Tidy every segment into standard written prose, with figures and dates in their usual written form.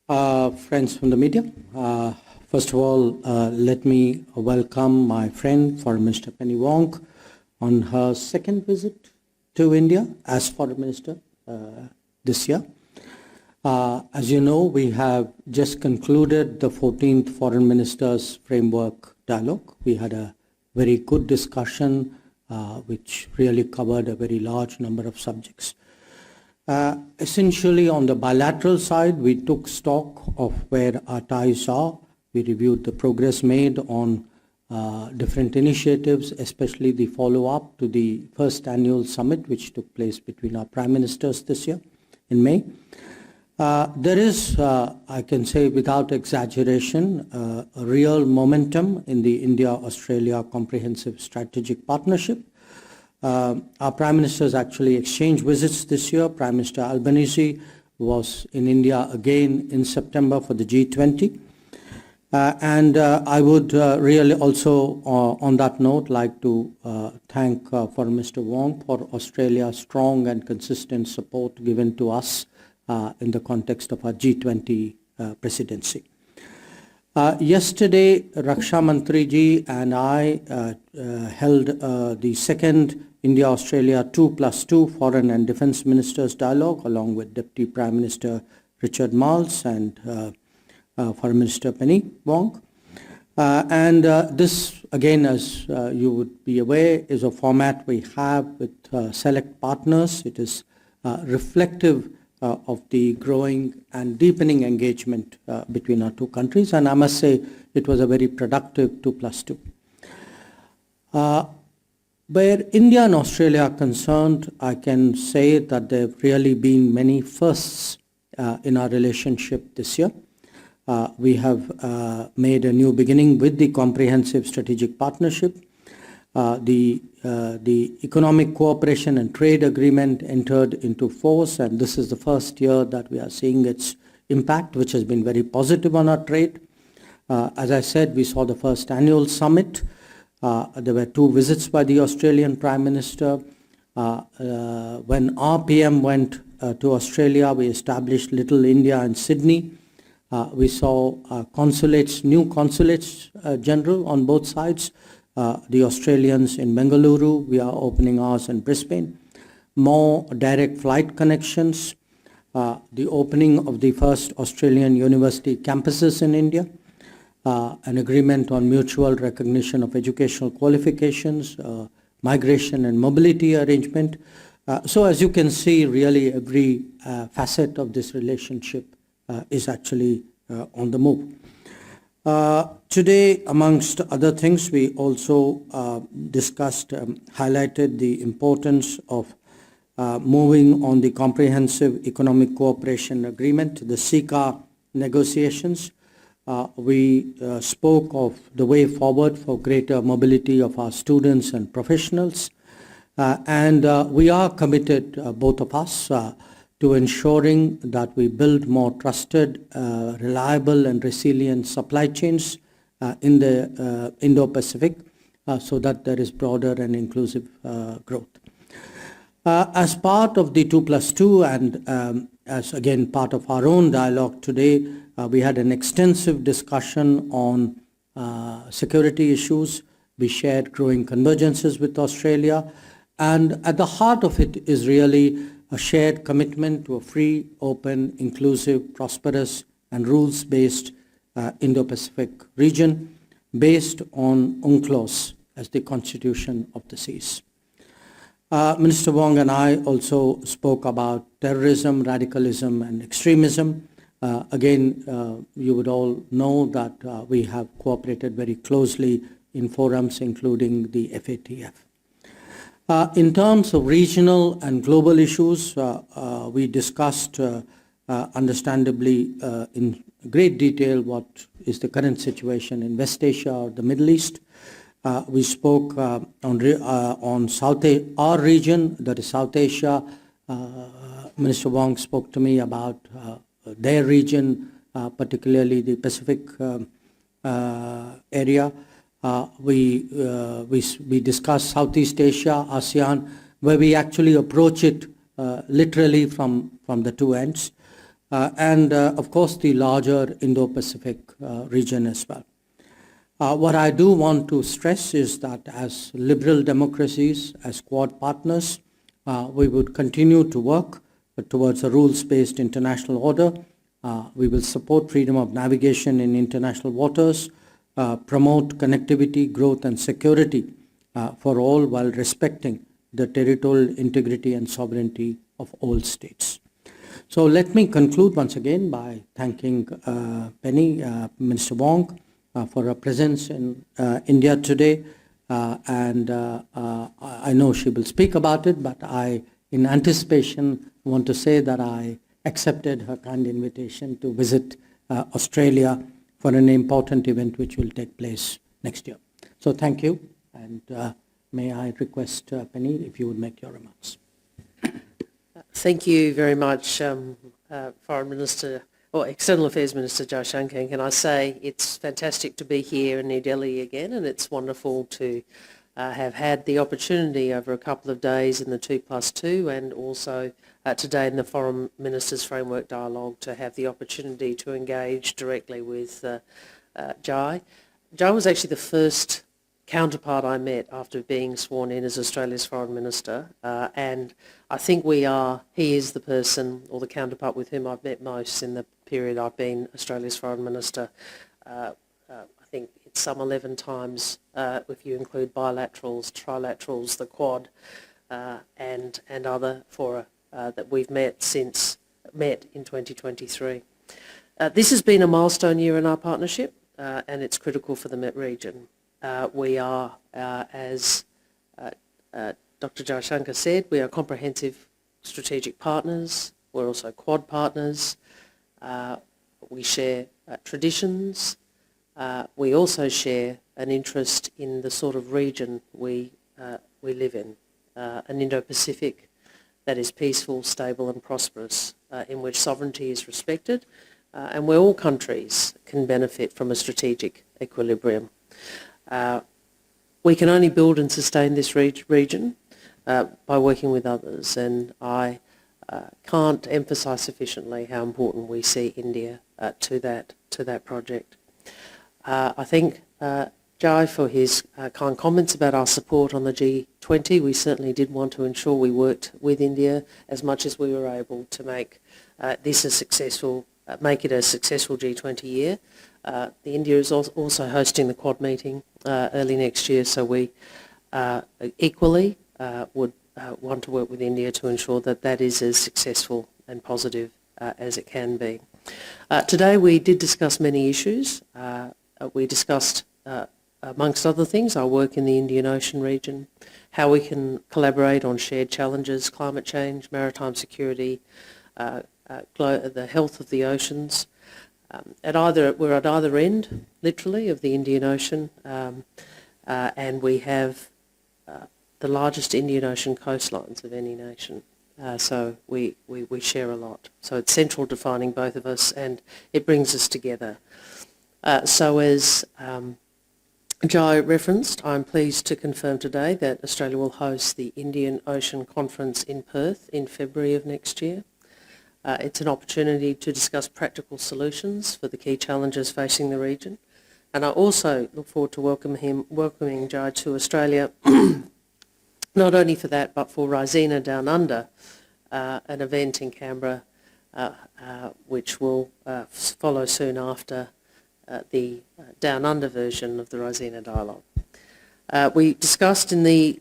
Friends from the media, first of all, let me welcome my friend, Foreign Minister Penny Wong, on her second visit to India as Foreign Minister this year. As you know, we have just concluded the 14th Foreign Ministers Framework Dialogue. We had a very good discussion which really covered a very large number of subjects. Essentially, on the bilateral side, we took stock of where our ties are. We reviewed the progress made on different initiatives, especially the follow-up to the first annual summit, which took place between our prime ministers this year in May. There is, I can say without exaggeration, a real momentum in the India-Australia Comprehensive Strategic Partnership. Our Prime Ministers actually exchanged visits this year. Prime Minister Albanese was in India again in September for the G20. And I would really also, on that note, like to thank Foreign Minister Wong for Australia's strong and consistent support given to us in the context of our G20 presidency. Yesterday, Raksha Mantri ji and I held the second India-Australia 2+2 Foreign and Defence Ministers Dialogue along with Deputy Prime Minister Richard Marles and Foreign Minister Penny Wong. This, again, as you would be aware, is a format we have with select partners. It is reflective of the growing and deepening engagement between our two countries, and I must say it was a very productive 2+2. Where India and Australia are concerned, I can say that there have really been many firsts in our relationship this year. We have made a new beginning with the Comprehensive Strategic Partnership. The Economic Cooperation and Trade Agreement entered into force, and this is the first year that we are seeing its impact, which has been very positive on our trade. As I said, we saw the first annual summit. There were two visits by the Australian Prime Minister. When our PM went to Australia, we established Little India in Sydney. We saw consulates, new consulates general on both sides. The Australians in Bengaluru, we are opening ours in Brisbane. More direct flight connections. The opening of the first Australian university campuses in India. An agreement on mutual recognition of educational qualifications, migration and mobility arrangement. So as you can see, really every facet of this relationship is actually on the move. Today, amongst other things, we also discussed, highlighted the importance of moving on the Comprehensive Economic Cooperation Agreement, the CECA negotiations. We spoke of the way forward for greater mobility of our students and professionals. And we are committed, both of us, to ensuring that we build more trusted, reliable and resilient supply chains in the Indo-Pacific so that there is broader and inclusive growth. As part of the 2+2 and as again part of our own dialogue today, we had an extensive discussion on security issues. We shared growing convergences with Australia, and at the heart of it is really a shared commitment to a free, open, inclusive, prosperous and rules-based Indo-Pacific region based on UNCLOS as the constitution of the seas. Minister Wong and I also spoke about terrorism, radicalism and extremism. Again, you would all know that we have cooperated very closely in forums including the FATF. In terms of regional and global issues, we discussed understandably in great detail what is the current situation in West Asia or the Middle East. We spoke on our region, that is South Asia. Minister Wong spoke to me about their region, particularly the Pacific area. We discussed Southeast Asia, ASEAN, where we actually approach it literally from the two ends. and of course the larger Indo-Pacific region as well. What I do want to stress is that as liberal democracies, as Quad partners, we would continue to work towards a rules-based international order. We will support freedom of navigation in international waters, promote connectivity, growth and security for all while respecting the territorial integrity and sovereignty of all states. So let me conclude once again by thanking Penny, Minister Wong, for her presence in India today. I know she will speak about it, but in anticipation, want to say that I accepted her kind invitation to visit Australia for an important event which will take place next year. So thank you, and may I request Penny if you would make your remarks. Thank you very much, Foreign Minister, or External Affairs Minister Jaishankar. Can I say it's fantastic to be here in New Delhi again, and it's wonderful to have had the opportunity over a couple of days in the 2+2 and also today in the Foreign Ministers Framework Dialogue to have the opportunity to engage directly with Jai. Jai was actually the first counterpart I met after being sworn in as Australia's Foreign Minister, and I think he is the person or the counterpart with whom I've met most in the period I've been Australia's Foreign Minister. I think it's some 11 times if you include bilaterals, trilaterals, the Quad, and other fora that we've met in 2023. This has been a milestone year in our partnership, and it's critical for the Met region. We are, as Dr. Jaishankar said, we are comprehensive strategic partners. We're also Quad partners. We share traditions. We also share an interest in the sort of region we live in, an Indo-Pacific that is peaceful, stable and prosperous, in which sovereignty is respected, and where all countries can benefit from a strategic equilibrium. We can only build and sustain this region by working with others, and I can't emphasise sufficiently how important we see India to that project. I thank Jai for his kind comments about our support on the G20. We certainly did want to ensure we worked with India as much as we were able to make this a successful, make it a successful G20 year. India is also hosting the Quad meeting early next year, so we equally would want to work with India to ensure that that is as successful and positive as it can be. Today we did discuss many issues. We discussed, amongst other things, our work in the Indian Ocean region, how we can collaborate on shared challenges, climate change, maritime security, the health of the oceans. We're at either end, literally, of the Indian Ocean, and we have the largest Indian Ocean coastlines of any nation. So we share a lot. So it's central defining both of us, and it brings us together. So as Jai referenced, I'm pleased to confirm today that Australia will host the Indian Ocean Conference in Perth in February of next year. It's an opportunity to discuss practical solutions for the key challenges facing the region. And I also look forward to welcoming Jai to Australia, not only for that, but for Raisina Down Under, an event in Canberra, which will follow soon after the Down Under version of the Raisina Dialogue. We discussed today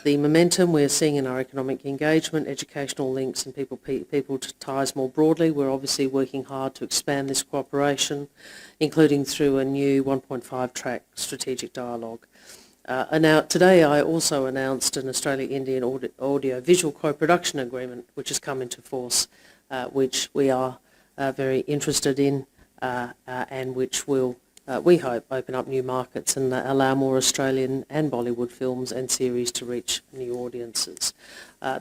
the momentum we're seeing in our economic engagement, educational links and people ties more broadly. We're obviously working hard to expand this cooperation, including through a new 1.5-track strategic dialogue. Today I also announced an Australia-Indian audio-visual co-production agreement which has come into force, which we are very interested in and which will, we hope, open up new markets and allow more Australian and Bollywood films and series to reach new audiences.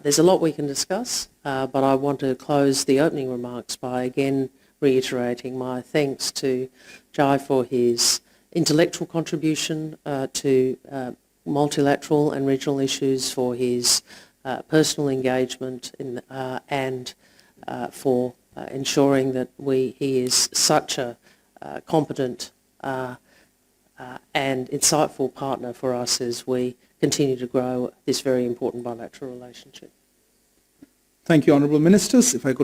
There's a lot we can discuss, but I want to close the opening remarks by again reiterating my thanks to Jai for his intellectual contribution to multilateral and regional issues, for his personal engagement and for ensuring that he is such a competent and insightful partner for us as we continue to grow this very important bilateral relationship. Thank you, Honourable Ministers. If I could